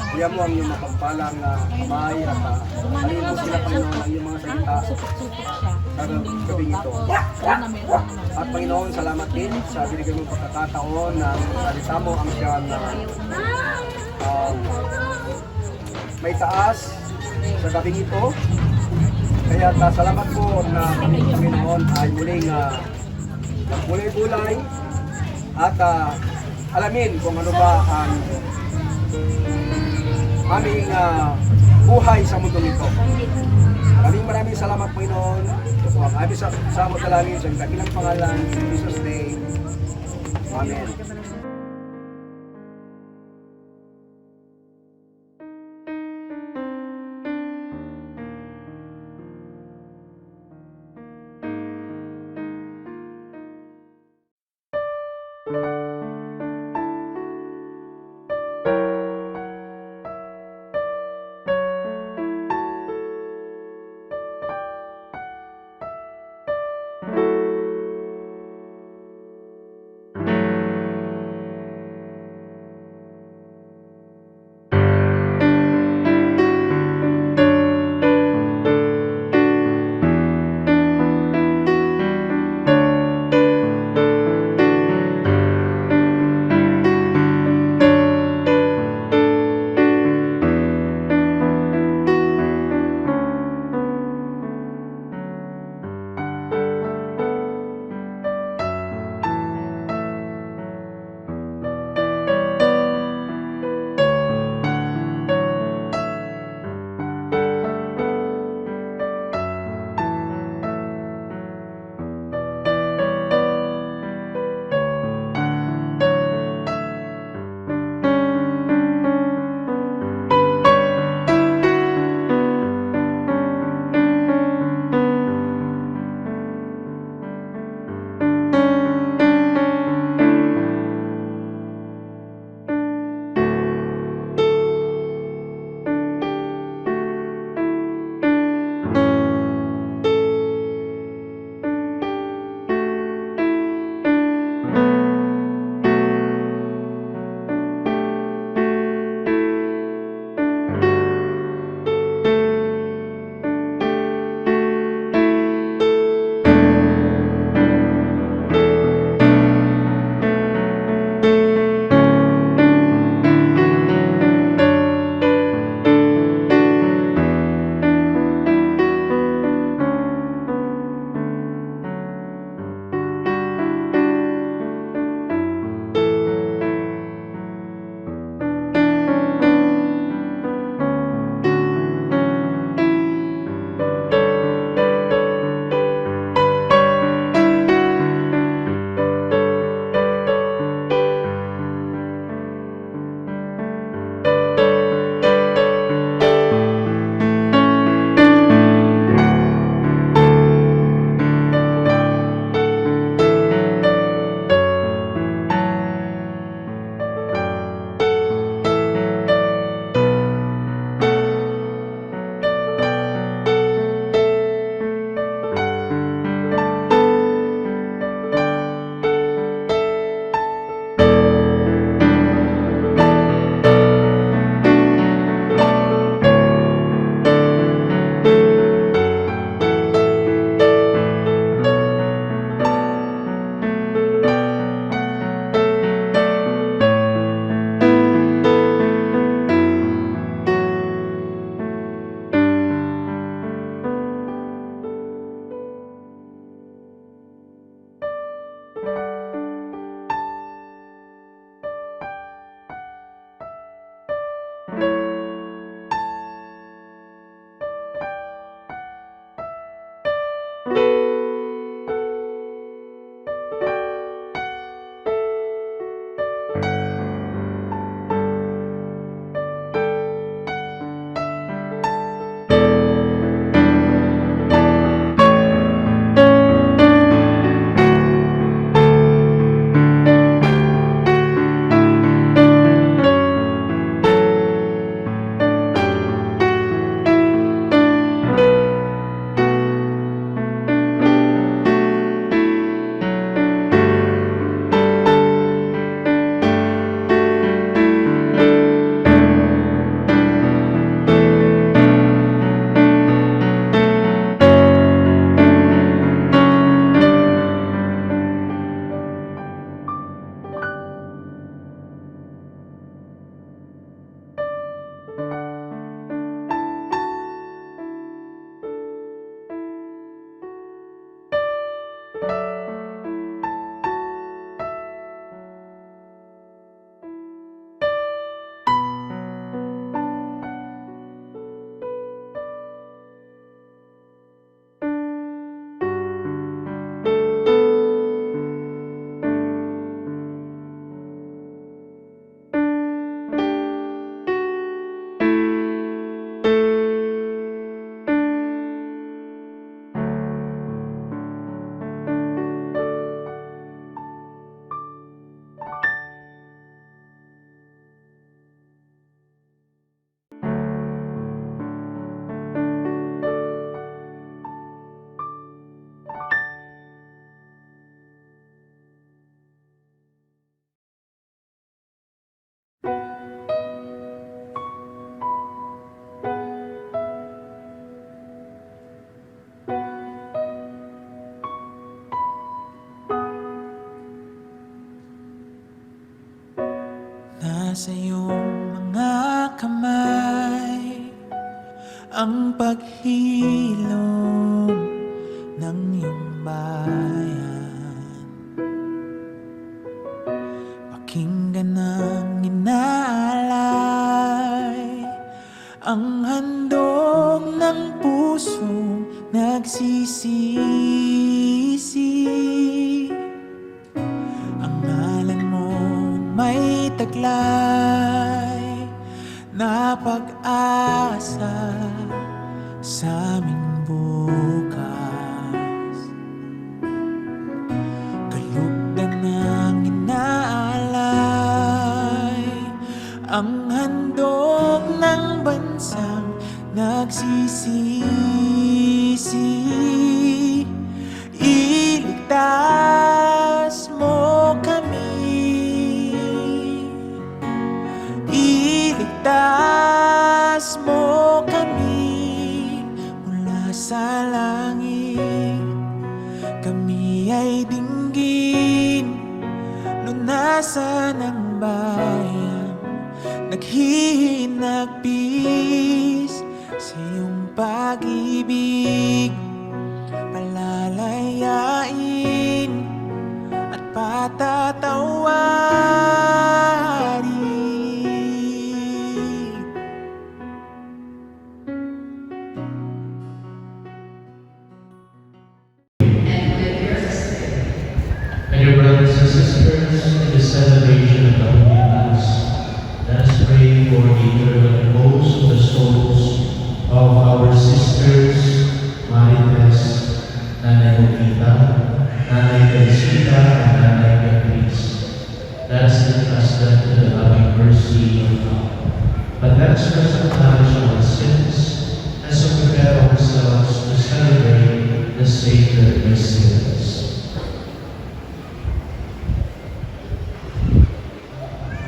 Iyan mo ang iyong mapagpalang kamay at alin mo sila, Panginoon, ang iyong mga salita sa gabing ito. At Panginoon, salamat din sa binigay mong pagkakataon na salita mo ang siyang may taas sa gabing ito. Kaya salamat po na kami, Panginoon, ay muling nagkulay-bulay at alamin kung ano ba ang aming buhay sa mundo nito. Maraming salamat, Panginoon. Ito po ang aming sa dalangin sa dakilang pangalan in Jesus' name. Amen. ang paghilom ng iyong bayan. Pakinggan ang inaalay, ang handog ng pusong nagsisisi. Ang ngalan mo may taglay na pag-asa sa aming bukas. Kalugdan ng inaalay, ang handog ng bansang nagsisisi. Iligtas mo kami, iligtas mo kami mula sa langit. Kami ay dinggin, lunasan ng bayan, naghihinagpis sa iyong pag-ibig. Palalayain at patatawarin. And your brothers and sisters, in the celebration of the Holy Mass, let us pray for the eternal repose of the souls of our sisters, Marites, Nanay Jovita, Nanay Teresita, and Nanay Beatriz. Let us entrust them to the loving mercy of God. But let us first acknowledge our sins as we prepare ourselves to celebrate the sacred mysteries.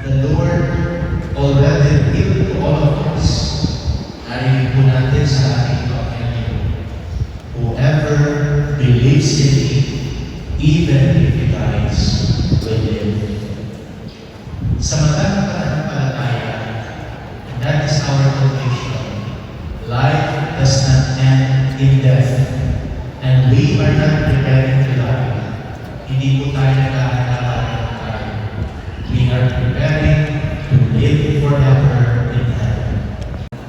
The Lord already revealed to all of us. Narinig po natin sa ating Panginoon. Whoever believes in me, even if he dies, will live. Sa mata ng pananampalataya, and that is our conviction, life does not end in death, and we are not preparing to die. Hindi po tayo nagkahanapan ng tayo. We are preparing to live forever in heaven.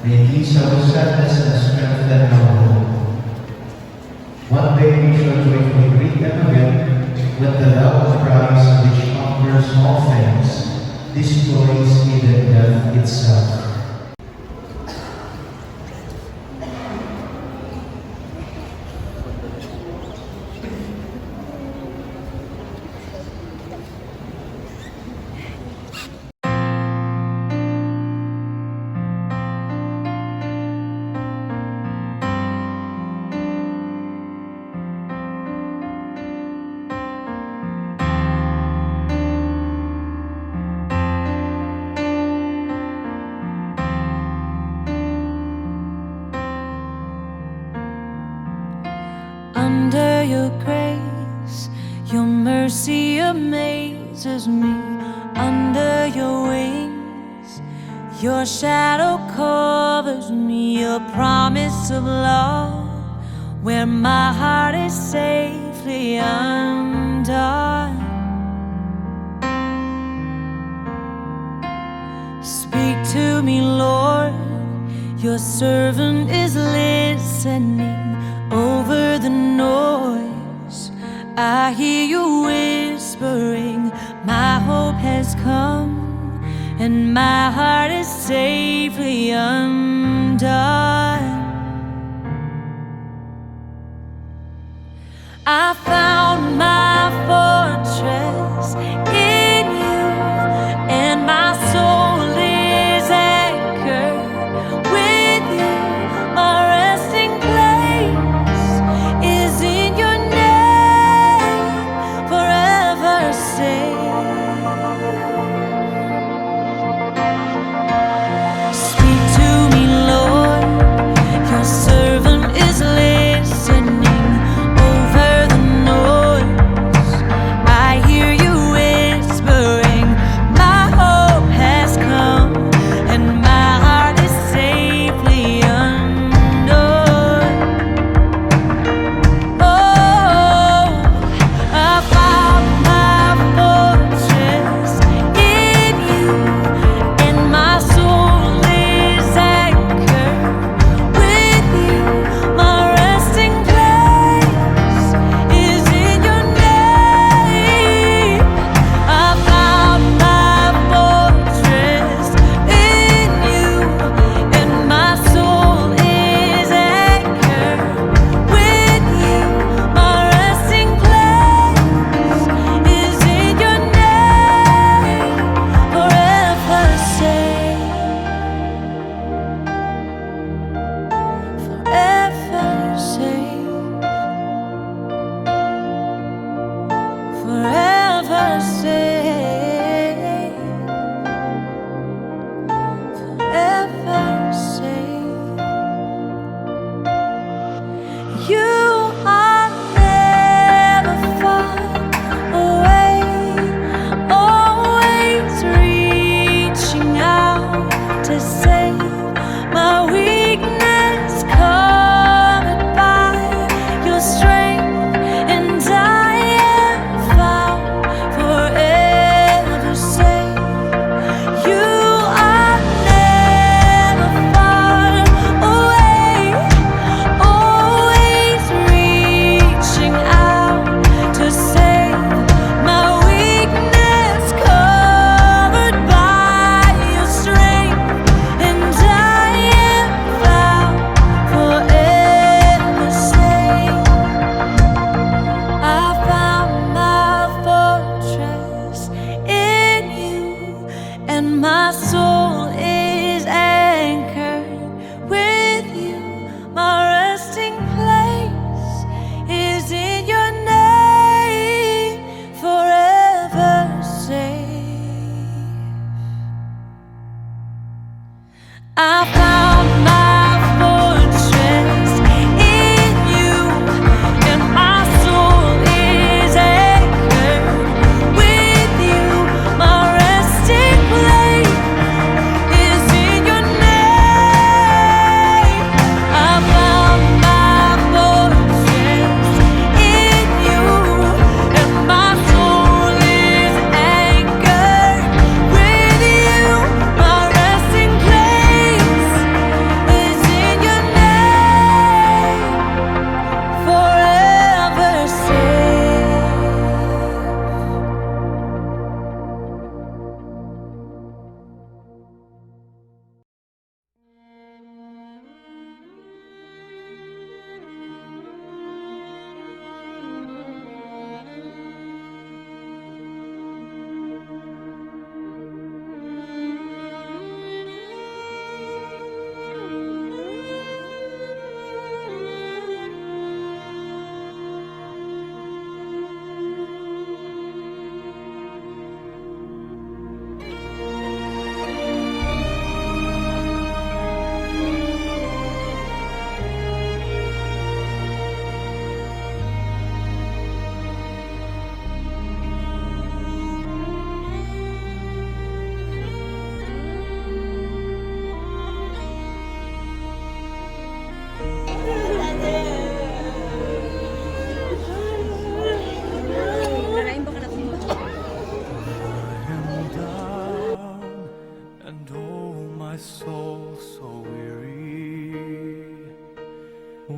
May ease our sadness and strengthen our hope. One day we shall joyfully greet them again with the love of Christ which conquers all things, destroys even death itself. Under your grace, your mercy amazes me. Under your wings, your shadow covers me. Your promise of love, where my heart is safely undone. Speak to me, Lord, your servant is listening. Over the noise, I hear you whispering, my hope has come, and my heart is safely undone. I found my fortress in you, and my soul is anchored with you. My resting place is in your name, forever safe. Speak to me,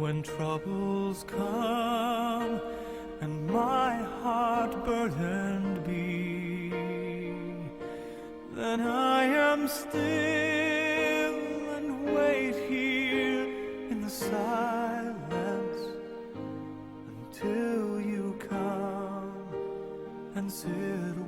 When troubles come and my heart burdened be, then I am still and wait here in the silence until you come and sit